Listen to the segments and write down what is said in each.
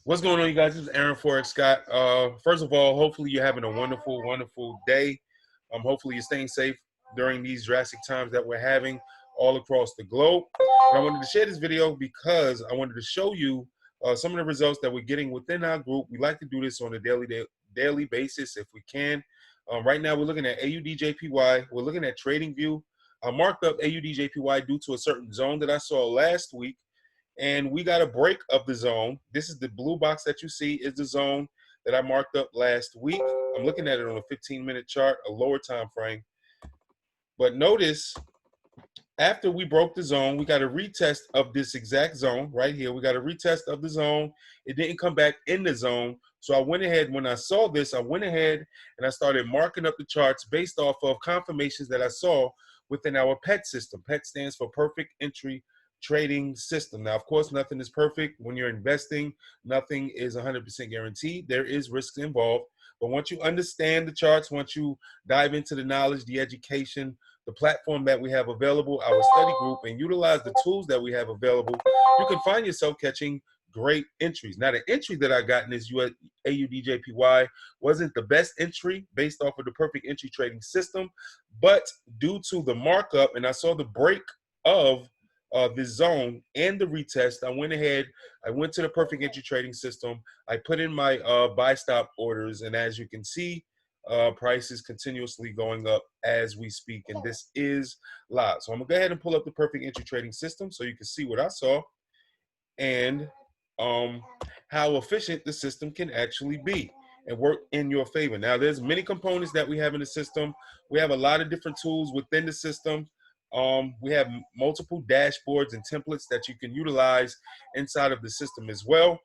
What's going on, you guys? This is Aaron Forex Scott. First of all, hopefully you're having a wonderful, wonderful day. Hopefully you're staying safe during these drastic times that we're having all across the globe. And I wanted to share this video because I wanted to show you some of the results that we're getting within our group. We like to do this on a daily basis if we can. Right now we're looking at AUDJPY. We're looking at TradingView. I marked up AUDJPY due to a certain zone that I saw last week. And we got a break of the zone. This is the blue box that you see is the zone that I marked up last week. I'm looking at it on a 15-minute chart, a lower time frame. But notice, after we broke the zone, we got a retest of this exact zone right here. We got a retest of the zone. It didn't come back in the zone. So I went ahead, when I saw this, I went ahead and I started marking up the charts based off of confirmations that I saw within our PET system. PET stands for Perfect Entry Trading System. Now, of course, nothing is perfect. When you're investing, nothing is 100% guaranteed. There is risks involved. But once you understand the charts, once you dive into the knowledge, the education, the platform that we have available, our study group, and utilize the tools that we have available, you can find yourself catching great entries. Now, the entry that I got in this AUDJPY wasn't the best entry based off of the Perfect Entry Trading System, but due to the markup, and I saw the break of this zone and the retest, I went ahead, I went to the Perfect Entry Trading System, I put in my buy stop orders, and as you can see, price is continuously going up as we speak, and this is live. So I'm gonna go ahead and pull up the Perfect Entry Trading System so you can see what I saw and how efficient the system can actually be and work in your favor. Now, there's many components that we have in the system. We have a lot of different tools within the system. We have multiple dashboards and templates that you can utilize inside of the system as well.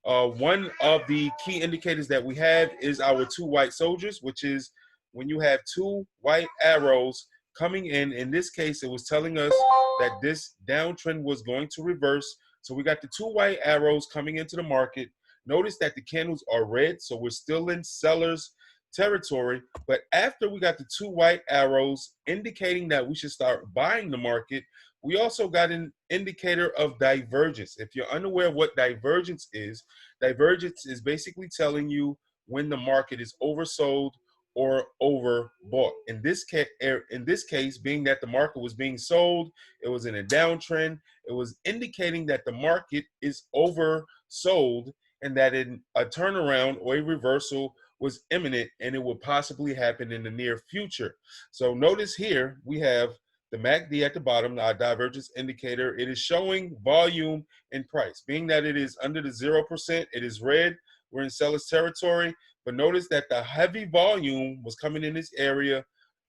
One of the key indicators that we have is our two white soldiers, which is when you have two white arrows coming in. In this case, it was telling us that this downtrend was going to reverse. So we got the two white arrows coming into the market. Notice that the candles are red, so we're still in sellers territory. But after we got the two white arrows indicating that we should start buying the market, we also got an indicator of divergence. If you're unaware of what divergence is basically telling you when the market is oversold or overbought. In this case, being that the market was being sold, it was in a downtrend, it was indicating that the market is oversold and that a turnaround or a reversal was imminent and it will possibly happen in the near future. So notice here we have the MACD at the bottom, our divergence indicator. It is showing volume and price. Being that it is under the 0%, it is red. We're in seller's territory. But notice that the heavy volume was coming in this area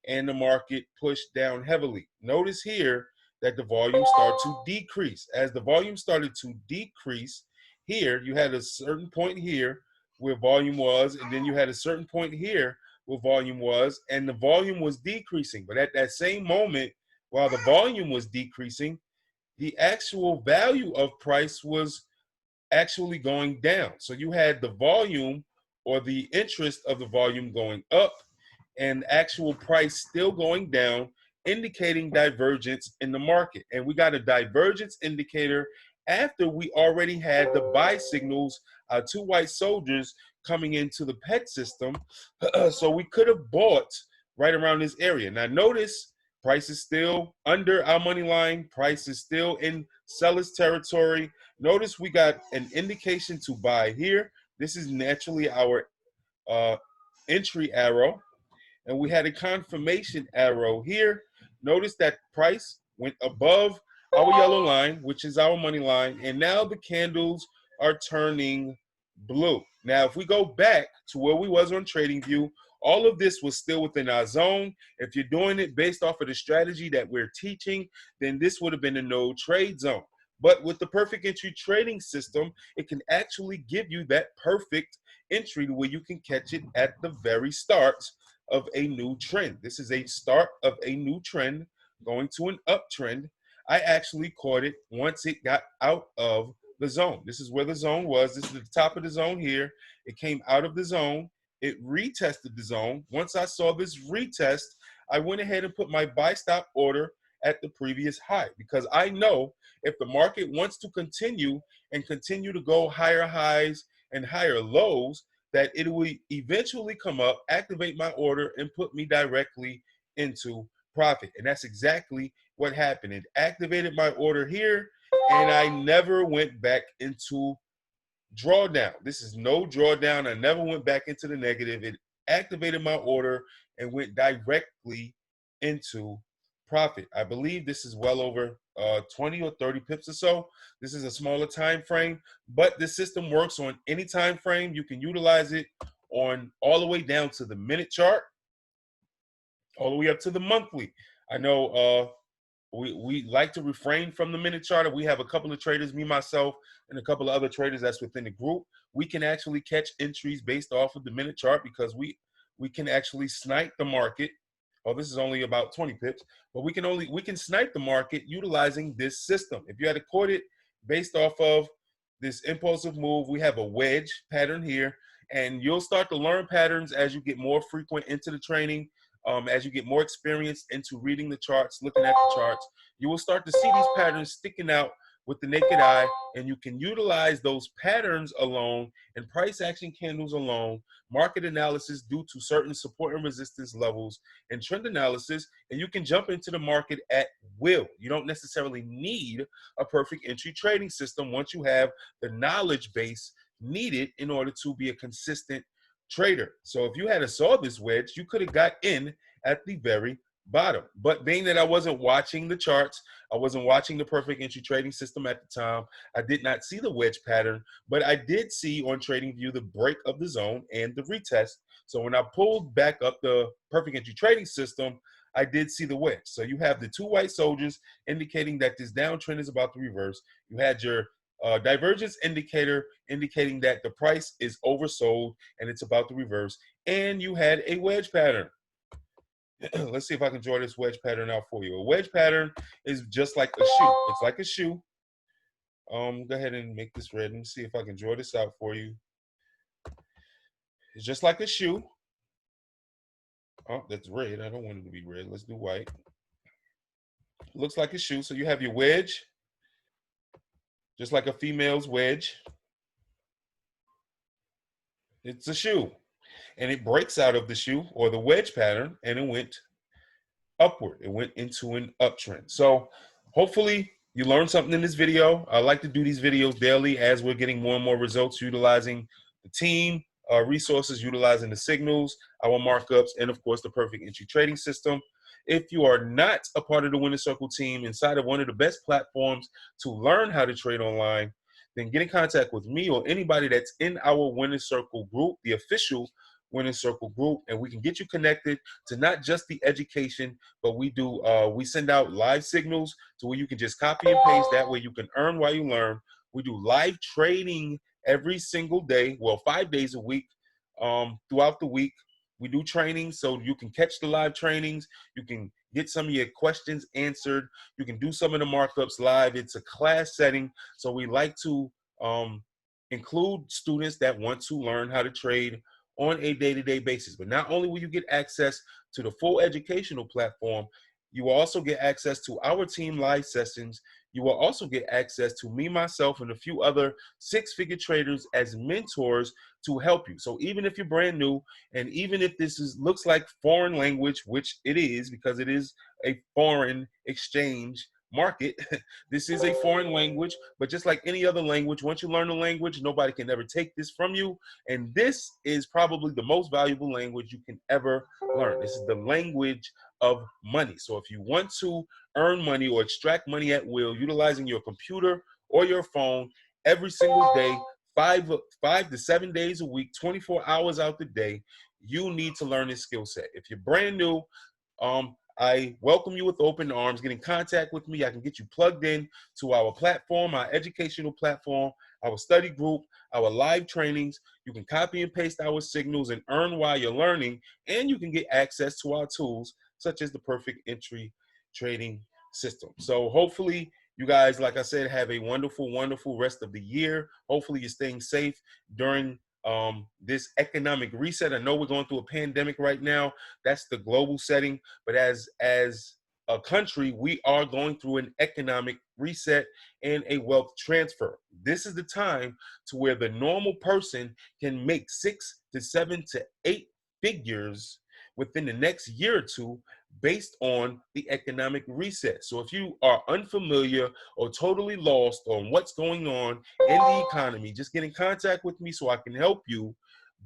and the market pushed down heavily. Notice here that the volume started to decrease. As the volume started to decrease, here you had a certain point here where volume was, and then you had a certain point here where volume was, and the volume was decreasing. But at that same moment, while the volume was decreasing, the actual value of price was actually going down. So you had the volume or the interest of the volume going up and actual price still going down, indicating divergence in the market. And we got a divergence indicator after we already had the buy signals, two white soldiers coming into the PET system. So we could have bought right around this area. Now notice price is still under our money line. Price is still in seller's territory. Notice we got an indication to buy here. This is naturally our entry arrow. And we had a confirmation arrow here. Notice that price went above our yellow line, which is our money line. And now the candles are turning blue. Now, if we go back to where we was on TradingView, all of this was still within our zone. If you're doing it based off of the strategy that we're teaching, then this would have been a no trade zone. But with the Perfect Entry Trading System, it can actually give you that perfect entry where you can catch it at the very start of a new trend. This is a start of a new trend going to an uptrend. I actually caught it once it got out of the zone. This is where the zone was. This is the top of the zone here. It came out of the zone. It retested the zone. Once I saw this retest, I went ahead and put my buy stop order at the previous high, because I know if the market wants to continue and continue to go higher highs and higher lows, that it will eventually come up, activate my order, and put me directly into profit. And that's exactly what happened. It activated my order here, and I never went back into drawdown. This is no drawdown. I never went back into the negative. It activated my order and went directly into profit. I believe this is well over 20 or 30 pips or so. This is a smaller time frame, but this system works on any time frame. You can utilize it on all the way down to the minute chart, all the way up to the monthly. I know we like to refrain from the minute chart. We have a couple of traders, me, myself, and a couple of other traders that's within the group. We can actually catch entries based off of the minute chart because we can actually snipe the market. Oh, this is only about 20 pips, but we can snipe the market utilizing this system. If you had to quote it based off of this impulsive move, we have a wedge pattern here, and you'll start to learn patterns as you get more frequent into the training. As you get more experience into reading the charts, looking at the charts, you will start to see these patterns sticking out with the naked eye, and you can utilize those patterns alone and price action candles alone, market analysis due to certain support and resistance levels, and trend analysis, and you can jump into the market at will. You don't necessarily need a perfect entry trading system once you have the knowledge base needed in order to be a consistent trader. So if you had saw this wedge, you could have got in at the very bottom. But being that I wasn't watching the charts, I wasn't watching the perfect entry trading system at the time, I did not see the wedge pattern, but I did see on TradingView the break of the zone and the retest. So when I pulled back up the perfect entry trading system, I did see the wedge. So you have the two white soldiers indicating that this downtrend is about to reverse. You had your divergence indicator indicating that the price is oversold and it's about to reverse, and you had a wedge pattern. Let's see if I can draw this wedge pattern out for you. A wedge pattern is just like a shoe. It's like a shoe. Go ahead and make this red and see if I can draw this out for you. It's just like a shoe. Oh, that's red. I don't want it to be red. Let's do white. Looks like a shoe. So you have your wedge, just like a female's wedge. It's a shoe, and it breaks out of the shoe or the wedge pattern, and it went upward. It went into an uptrend. So hopefully you learned something in this video. I like to do these videos daily as we're getting more and more results utilizing the team, resources, utilizing the signals, our markups, and of course the perfect entry trading system. If you are not a part of the Winner Circle team inside of one of the best platforms to learn how to trade online, then get in contact with me or anybody that's in our Winner Circle group, the official Winner Circle group, and we can get you connected to not just the education, but we send out live signals to where you can just copy and paste. That way you can earn while you learn. We do live trading every single day, well, 5 days a week, throughout the week. We do training, so you can catch the live trainings. You can get some of your questions answered. You can do some of the markups live. It's a class setting, so we like to include students that want to learn how to trade on a day-to-day basis. But not only will you get access to the full educational platform, you will also get access to our team live sessions. You will also get access to me, myself, and a few other six-figure traders as mentors to help you. So even if you're brand new, and even if this looks like foreign language, which it is because it is a foreign exchange market, this is a foreign language, but just like any other language, once you learn the language, nobody can ever take this from you. And this is probably the most valuable language you can ever learn. This is the language of money. So if you want to earn money or extract money at will, utilizing your computer or your phone every single day, 5 to 7 days a week, 24 hours out the day, you need to learn this skill set. If you're brand new, I welcome you with open arms. Get in contact with me. I can get you plugged in to our platform, our educational platform, our study group, our live trainings. You can copy and paste our signals and earn while you're learning, and you can get access to our tools such as the perfect entry trading system. So hopefully you guys, like I said, have a wonderful, wonderful rest of the year. Hopefully you're staying safe during this economic reset. I know we're going through a pandemic right now. That's the global setting. But as a country, we are going through an economic reset and a wealth transfer. This is the time to where the normal person can make 6 to 7 to 8 figures within the next year or two based on the economic reset. So if you are unfamiliar or totally lost on what's going on in the economy, just get in contact with me so I can help you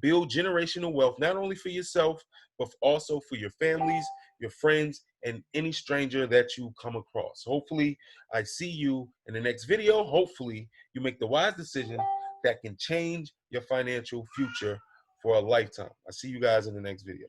build generational wealth, not only for yourself, but also for your families, your friends, and any stranger that you come across. Hopefully, I see you in the next video. Hopefully, you make the wise decision that can change your financial future for a lifetime. I see you guys in the next video.